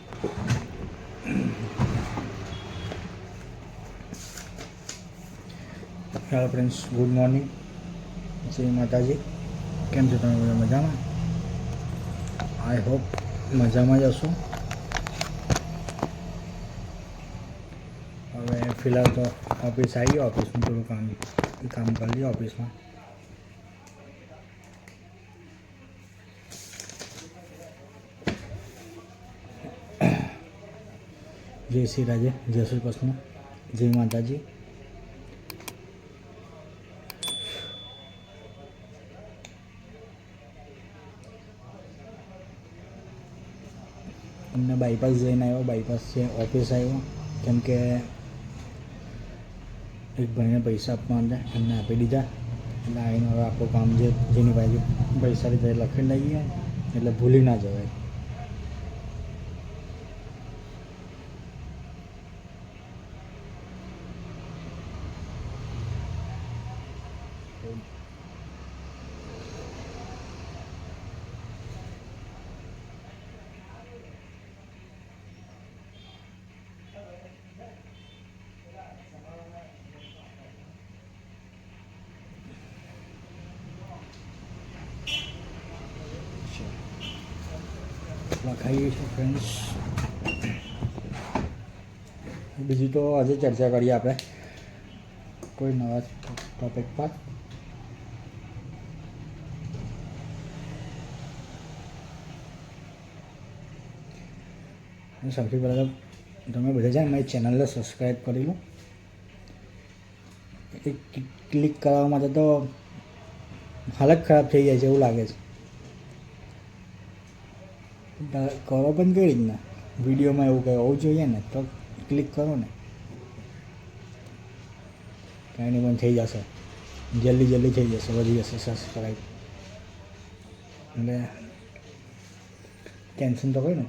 Hello friends, good morning, જય માતાજી. કેમ છો તમે બધા? મજામાં? આઈ હોપ મજામાં જ હશો. હવે ફિલહાલ તો ઓફિસ આવી ગયો. ઓફિસમાં થોડું કામ કરી લઈએ ઓફિસમાં. જય શ્રી રાધે, જય શ્રી કૃષ્ણ, જય માતાજી. અમને બાયપાસ જઈને આવ્યો. બાયપાસ છે ઓફિસ આવ્યો, કેમ કે એક ભાઈને પૈસા આપવા હતા, એમને આપી દીધા. એટલે આવીને હવે આપણું કામ જેની બાજુ પૈસા લીધા લખીને લઈ ગયા, એટલે ભૂલી ના જવાય. લખાઈએ છીએ ફ્રેન્ડ્સ. બીજું તો આજે ચર્ચા કરીએ આપણે કોઈ નવા ટોપિક પર. સૌથી પહેલાં તો તમે બધા છે ને મારી ચેનલને સબસ્ક્રાઈબ કરી લો. એ ક્લિક કરવા માટે તો હાલત ખરાબ થઈ જાય છે એવું લાગે છે. કરો પણ કેવી રીતના? વિડીયોમાં એવું કંઈ હોવું જોઈએ ને, તો ક્લિક કરો ને. કાંઈ નહીં, પણ થઈ જશે, જલ્દી થઈ જશે, વધી જશે સબસ્ક્રાઈબ. એટલે ટેન્શન તો કોઈ ને.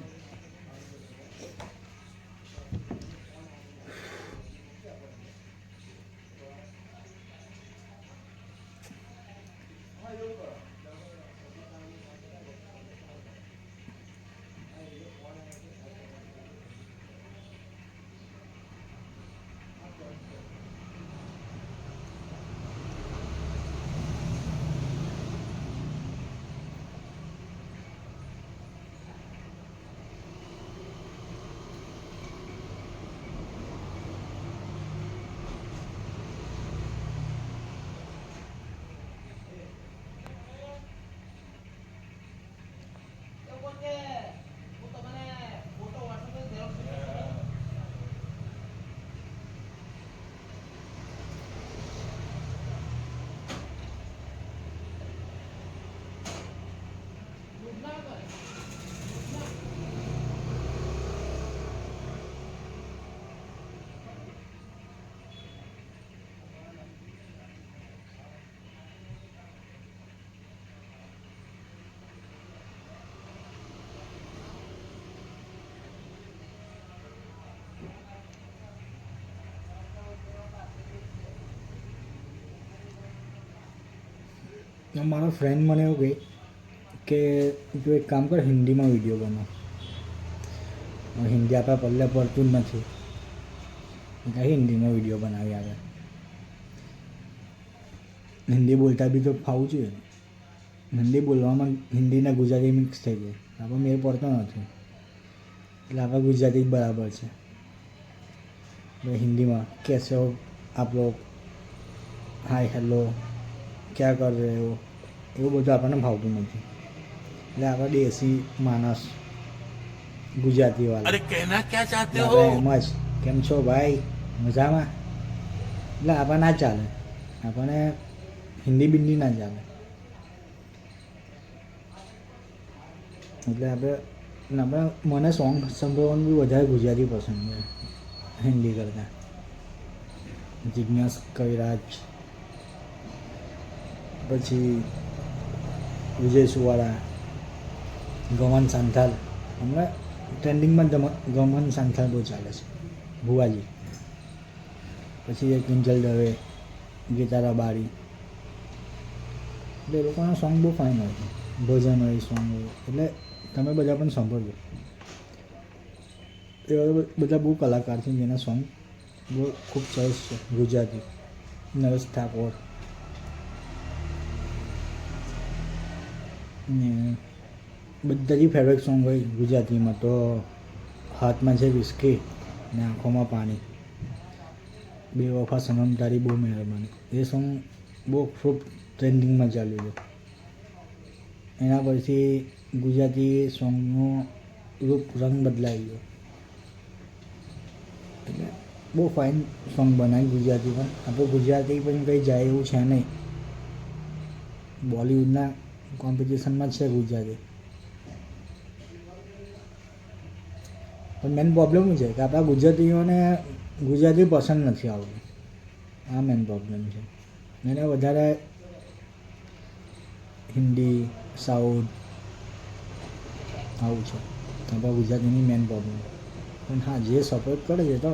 મારો ફ્રેન્ડ મને એવું કહે કે તું એક કામ કર, હિન્દીમાં વિડીયો બનાવ. હિન્દી આપણા પલ્લે પડતું જ નથી. હિન્દીમાં વિડીયો બનાવી આવે. હિન્દી બોલતા બી તો ફાવવું જોઈએ. હિન્દી બોલવામાં હિન્દી ને ગુજરાતી મિક્સ થઈ જાય, આપણે મેળ પડતો નથી. એટલે આપણે ગુજરાતી જ બરાબર છે. હિન્દીમાં કેસે હો આપ લોગ, હાય હેલો, ક્યાં કર રહે હો, એવું બધું આપણને ભાવતું નથી. એટલે આપણે દેશી માણસ ગુજરાતીવાળા, અરે કહેના ક્યાં ચાહતે હો, એમ જ કેમ છો ભાઈ, મજામાં. એટલે આપણે ના ચાલે, આપણને હિન્દી બિન્દી ના ચાલે. એટલે આપણે મને સોંગ સાંભળવાનું બી વધારે ગુજરાતી પસંદ છે હિન્દી કરતાં. જિજ્ઞાસ કવિરાજ, પછી વિજય સુવાળા, ગમન સાંથાલ. હમણાં ટ્રેન્ડિંગમાં ગમન સાંથાલ બહુ ચાલે છે, ભુવાજી. પછી એક કિંજલ દવે, ગીતા રબારી. એટલે એ લોકોના સોંગ બહુ ફાઇન હોય છે, ભજન હોય, સોંગ હોય. એટલે તમે બધા પણ સાંભળજો. એવા બધા બહુ કલાકાર છે જેના સોંગ બહુ ખૂબ સરસ છે ગુજરાતી. નરેશ ઠાકોર ને બધાથી ફેવરેટ સોંગ હોય ગુજરાતીમાં તો હાથમાં છે વિસ્કી ને આંખોમાં પાણી, બેવફા સનમ તારી બહુ મહેરબાની. એ સોંગ બહુ ખૂબ ટ્રેન્ડિંગમાં ચાલ્યું છે. એના પછી ગુજરાતી સોંગનો રૂપ રંગ બદલાઈ ગયો. એટલે બહુ ફાઇન સોંગ બનાવી ગુજરાતીમાં. આપણે ગુજરાતી પણ કંઈ જાય એવું છે નહીં. બોલિવૂડના કોમ્પિટિશનમાં છે ગુજરાતી. પણ મેન પ્રોબ્લેમ શું છે કે આપણા ગુજરાતીઓને ગુજરાતી પસંદ નથી આવતું. આ મેન પ્રોબ્લેમ છે. એને વધારે હિન્દી, સાઉથ આવું છે આપણા ગુજરાતીની મેન પ્રોબ્લેમ. પણ હા, જે સપોર્ટ કરે છે તો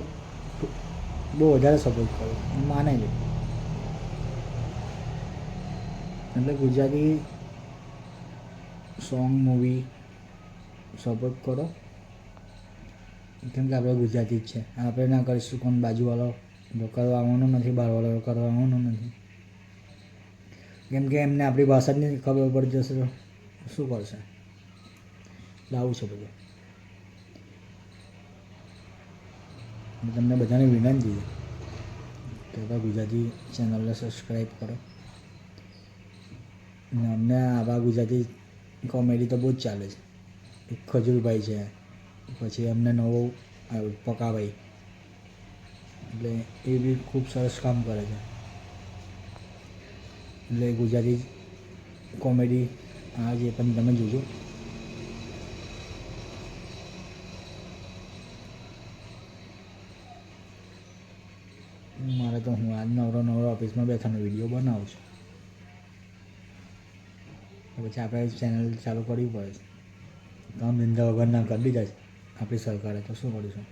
બહુ વધારે સપોર્ટ કરે, માને છે. એટલે ગુજરાતી સોંગ, મૂવી સપોર્ટ કરો, કેમ કે આપણે ગુજરાતી જ છે. આપણે ના કરીશું કોણ? બાજુવાળો કરવા આવવાનો નથી, બહારવાળો કરવા આવવાનો નથી. કેમ કે એમને આપણી ભાષા જ નહીં ખબર પડી જશે તો શું કરશે? આવું છે બધું. તમને બધાને વિનંતી છે કે આપણા ગુજરાતી ચેનલને સબસ્ક્રાઈબ કરો. ને અમને આવા ગુજરાતી કોમેડી તો બહુ જ ચાલે છે. એક ખજૂરભાઈ છે, પછી અમને નવો પકાભાઈ, એટલે એ બી ખૂબ સરસ કામ કરે છે. એટલે ગુજરાતી કોમેડી આ જે પણ તમે જોજો. મારે તો હું આજ નવરો ઓફિસમાં બેઠાનો વિડીયો બનાવું છું. પછી આપણે ચેનલ ચાલુ કરવી પડે છે. કામ ધંધા વગરના કરી દીધા છે આપણી સરકારે, તો શું કરીશું?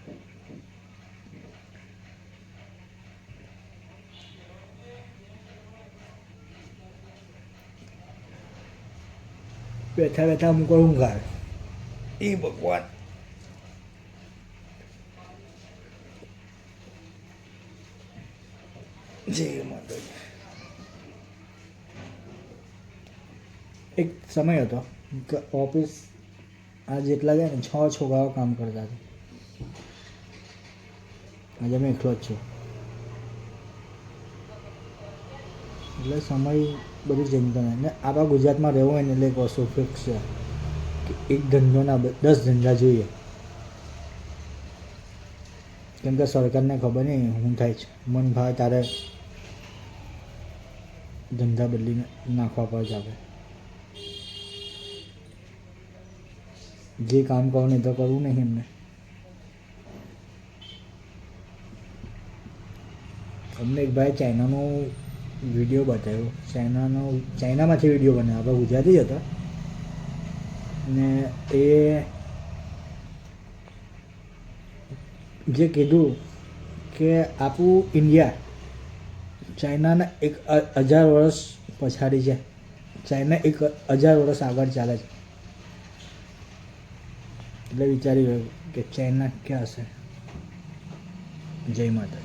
બેઠા બેઠા અમુક ઊંઘ આવે. એ ભગવાન, જય માતાજી. એક સમય હતો કે ઓફિસ આ જેટલા જાય ને 6 છોકરાઓ કામ કરતા હતા. આજે મેં એકલો જ છું. એટલે સમય બધું ચેન્જ કરે. ને આપણા ગુજરાતમાં રહેવું હોય ને એટલે એક વસ્તુ ફિક્સ છે કે એક ધંધોના 10 ધંધા જોઈએ. કેમ કે સરકારને ખબર નહીં શું થાય છે. મન ભાવે તારે ધંધા બદલીને નાખવા પડે છે. આપણે જે કામ કરવાનું એ તો કરવું નહીં એમને. અમને એક ભાઈ ચાઇનાનો વિડીયો બતાવ્યો. ચાઇનામાંથી વિડીયો બનાવ્યો. આપણે ગુજરાતી જ હતા ને એ જે કીધું કે આપણું ઇન્ડિયા ચાઇનાના 1000 વર્ષ પછાડી છે. ચાઇના 1000 વર્ષ આગળ ચાલે છે. એટલે વિચારી ગયો કે ચાઇના ક્યાં હશે. જય માતા.